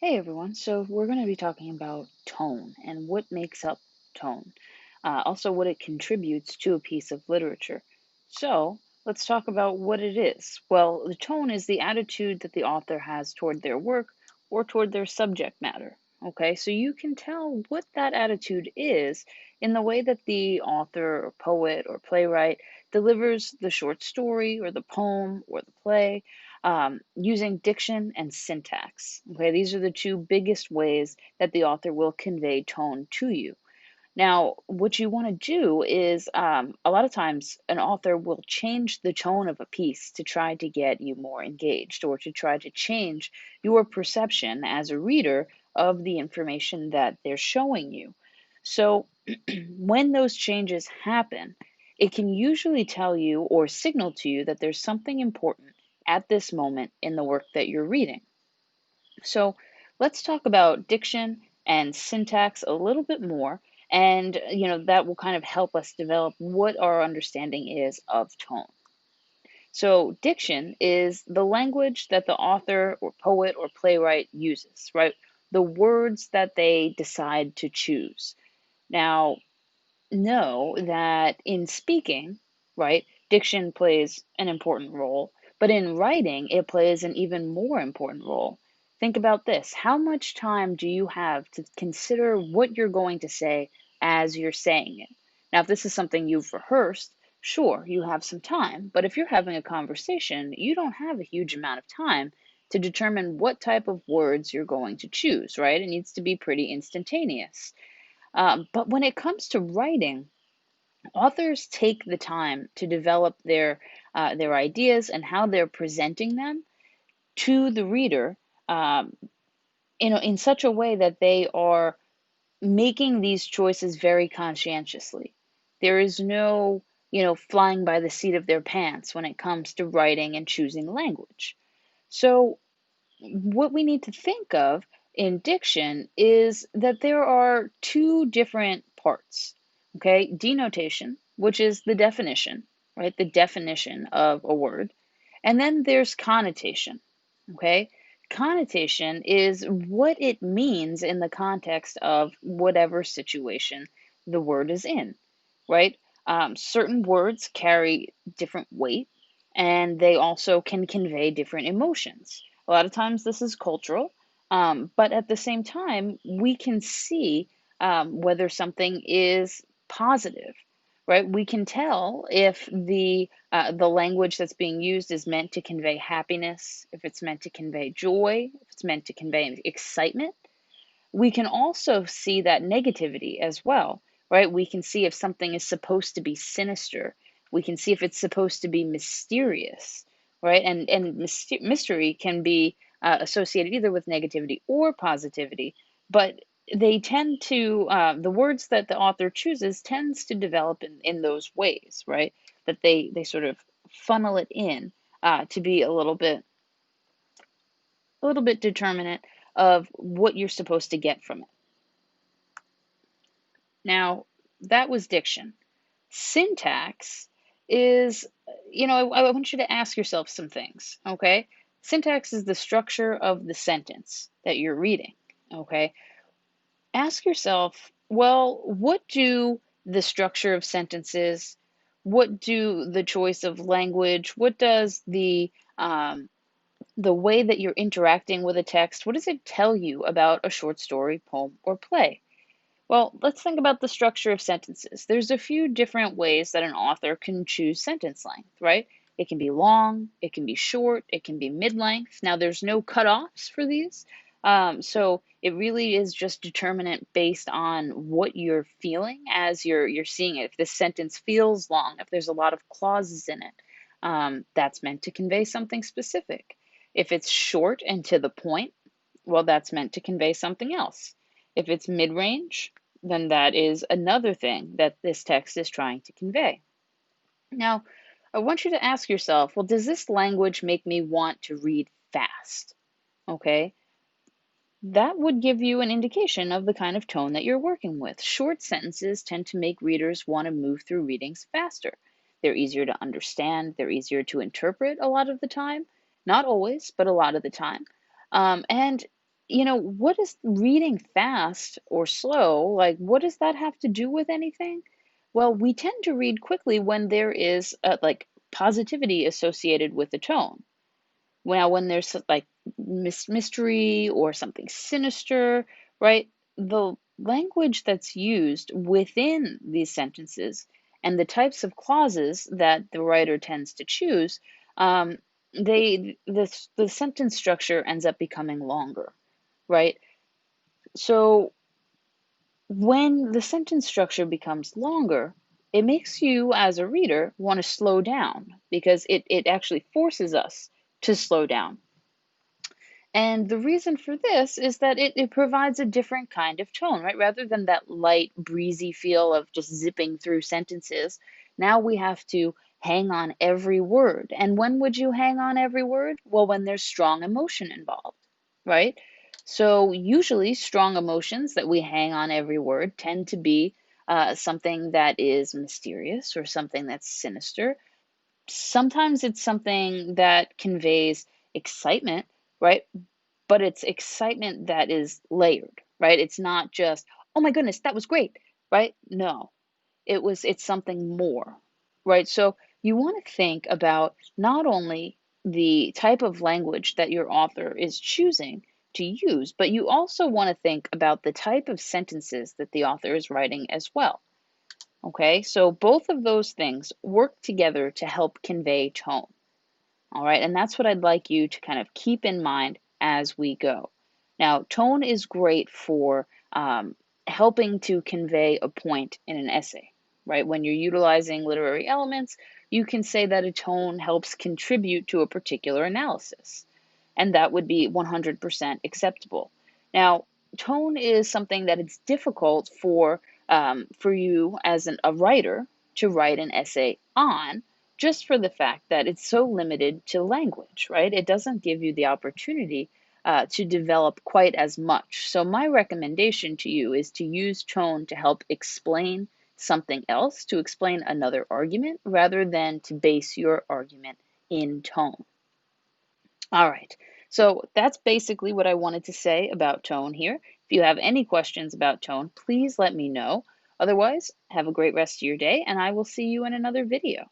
Hey everyone, so we're going to be talking about tone and what makes up tone, also what it contributes to a piece of literature. So let's talk about what it is. Well, the tone is the attitude that the author has toward their work or toward their subject matter. Okay, so you can tell what that attitude is in the way that the author or poet or playwright delivers the short story or the poem or the play using diction and syntax. Okay, these are the two biggest ways that the author will convey tone to you. Now, what you want to do is a lot of times an author will change the tone of a piece to try to get you more engaged or to try to change your perception as a reader of the information that they're showing you. So, when those changes happen, it can usually tell you or signal to you that there's something important at this moment in the work that you're reading. So let's talk about diction and syntax a little bit more, and that will kind of help us develop what our understanding is of tone. So diction is the language that the author or poet or playwright uses, right? The words that they decide to choose. Now, know that in speaking, right, diction plays an important role, but in writing, it plays an even more important role. Think about this. How much time do you have to consider what you're going to say as you're saying it? Now, if this is something you've rehearsed, sure, you have some time, but if you're having a conversation, you don't have a huge amount of time to determine what type of words you're going to choose, right? It needs to be pretty instantaneous. But when it comes to writing, authors take the time to develop their ideas and how they're presenting them to the reader, um, in such a way that they are making these choices very conscientiously. There is no, flying by the seat of their pants when it comes to writing and choosing language. So what we need to think of in diction is that there are two different parts. Okay, denotation, which is the definition, right? The definition of a word. And then there's connotation. Okay, connotation is what it means in the context of whatever situation the word is in, right? Certain words carry different weight and they also can convey different emotions. A lot of times this is cultural, but at the same time, we can see whether something is positive, right? We can tell if the language that's being used is meant to convey happiness, if it's meant to convey joy, if it's meant to convey excitement. We can also see that negativity as well, right? We can see if something is supposed to be sinister. We can see if it's supposed to be mysterious, right? And mystery can be associated either with negativity or positivity, but they tend to the words that the author chooses tends to develop in those ways, right? That they sort of funnel it in to be a little bit determinate of what you're supposed to get from it. Now, that was diction. Syntax is, I want you to ask yourself some things, okay? Syntax is the structure of the sentence that you're reading, okay? Ask yourself, well, what do the structure of sentences, what do the choice of language, what does the way that you're interacting with a text, what does it tell you about a short story, poem, or play? Well, let's think about the structure of sentences. There's a few different ways that an author can choose sentence length, right? It can be long, it can be short, it can be mid-length. Now, there's no cutoffs for these, so it really is just determinate based on what you're feeling as you're seeing it. If this sentence feels long, if there's a lot of clauses in it, that's meant to convey something specific. If it's short and to the point, well, that's meant to convey something else. If it's mid-range, then that is another thing that this text is trying to convey. Now, I want you to ask yourself, well, does this language make me want to read fast? Okay, that would give you an indication of the kind of tone that you're working with. Short sentences tend to make readers want to move through readings faster. They're easier to understand, they're easier to interpret a lot of the time. Not always, but a lot of the time. And what is reading fast or slow? Like, what does that have to do with anything? Well, we tend to read quickly when there is like positivity associated with the tone. Now, when there's like mystery or something sinister, right? The language that's used within these sentences and the types of clauses that the writer tends to choose, um, the sentence structure ends up becoming longer, right? So when the sentence structure becomes longer, it makes you as a reader want to slow down because it actually forces us to slow down. And the reason for this is that it provides a different kind of tone, right? Rather than that light, breezy feel of just zipping through sentences, now we have to hang on every word. And when would you hang on every word? Well, when there's strong emotion involved, right? So usually strong emotions that we hang on every word tend to be something that is mysterious or something that's sinister. Sometimes it's something that conveys excitement, right? But it's excitement that is layered, right? It's not just, oh my goodness, that was great, right? No, it's something more, right? So you want to think about not only the type of language that your author is choosing to use, but you also want to think about the type of sentences that the author is writing as well. Okay, so both of those things work together to help convey tone. All right, and that's what I'd like you to kind of keep in mind as we go. Now, tone is great for helping to convey a point in an essay, right? When you're utilizing literary elements, you can say that a tone helps contribute to a particular analysis, and that would be 100% acceptable. Now, tone is something that it's difficult for you as a writer to write an essay on, just for the fact that it's so limited to language, right? It doesn't give you the opportunity to develop quite as much. So, my recommendation to you is to use tone to help explain something else, to explain another argument, rather than to base your argument in tone. All right, so that's basically what I wanted to say about tone here. If you have any questions about tone, please let me know. Otherwise, have a great rest of your day, and I will see you in another video.